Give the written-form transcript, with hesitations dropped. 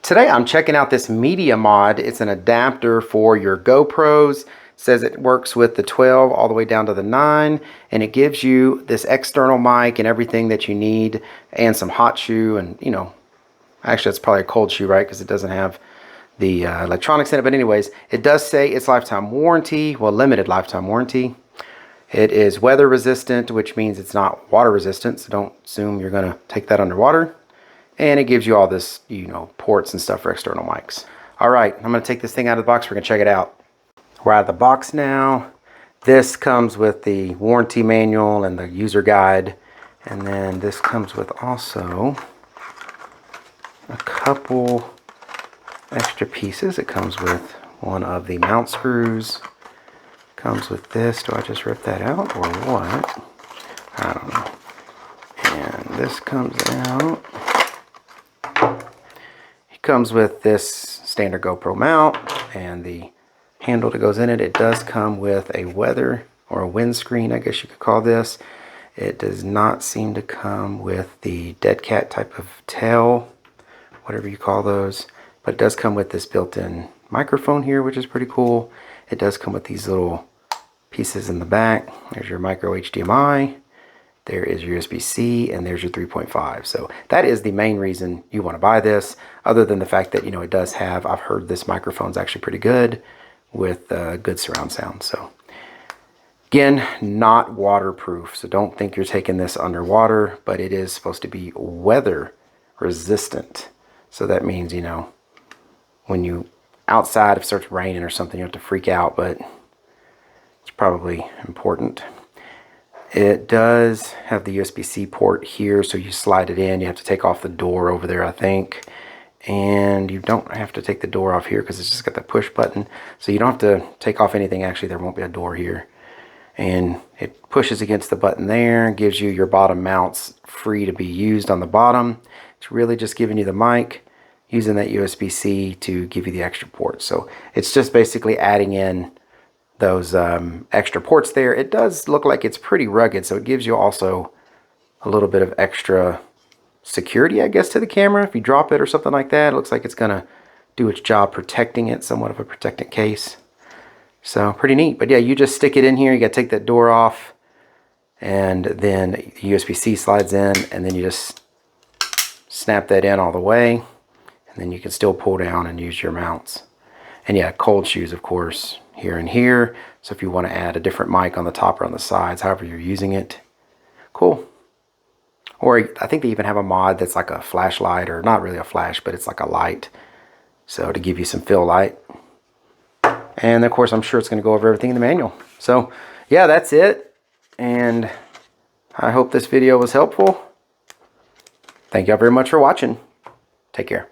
Today I'm checking out this media mod. It's an adapter for your GoPros. It says it works with the 12 all the way down to the 9, and it gives you this external mic and everything that you need, and some hot shoe, and actually it's probably a cold shoe, right, because it doesn't have the electronics in it. But anyways, it does say it's lifetime warranty, well, limited lifetime warranty. It is weather resistant, which means it's not water resistant, so don't assume you're going to take that underwater. And it gives you all this, ports and stuff for external mics. All right, I'm going to take this thing out of the box. We're going to check it out. We're out of the box now. This comes with the warranty manual and the user guide. And then this comes with also a couple extra pieces. It comes with one of the mount screws. Comes with this. Do I just rip that out or what? I don't know. And this comes out. It comes with this standard GoPro mount and the handle that goes in it. It does come with a weather or a windscreen, I guess you could call this. It does not seem to come with the dead cat type of tail, whatever you call those. But it does come with this built-in microphone here, which is pretty cool. It does come with these little pieces in the back. There's your micro HDMI. There is your USB-C, and there's your 3.5. So that is the main reason you want to buy this, other than the fact that, it does have, I've heard this microphone's actually pretty good with good surround sound. So again, not waterproof. So don't think you're taking this underwater, but it is supposed to be weather resistant. So that means, when you outside, if it starts raining or something, you have to freak out, but it's probably important. It does have the USB-C port here, so you slide it in. You have to take off the door over there, I think. And you don't have to take the door off here because it's just got the push button. So you don't have to take off anything. Actually, there won't be a door here. And it pushes against the button there, gives you your bottom mounts free to be used on the bottom. It's really just giving you the mic, using that USB-C to give you the extra ports. So it's just basically adding in those extra ports there. It does look like it's pretty rugged, so it gives you also a little bit of extra security, I guess, to the camera. If you drop it or something like that, it looks like it's gonna do its job protecting it, somewhat of a protectant case. So pretty neat. But yeah, you just stick it in here. You gotta take that door off, and then USB-C slides in, and then you just snap that in all the way, and then you can still pull down and use your mounts. And yeah, cold shoes, of course, here and here. So if you want to add a different mic on the top or on the sides, however you're using it, cool. Or I think they even have a mod that's like a flashlight, or not really a flash, but it's like a light. So to give you some fill light. And of course, I'm sure it's going to go over everything in the manual. So yeah, that's it. And I hope this video was helpful. Thank y'all very much for watching. Take care.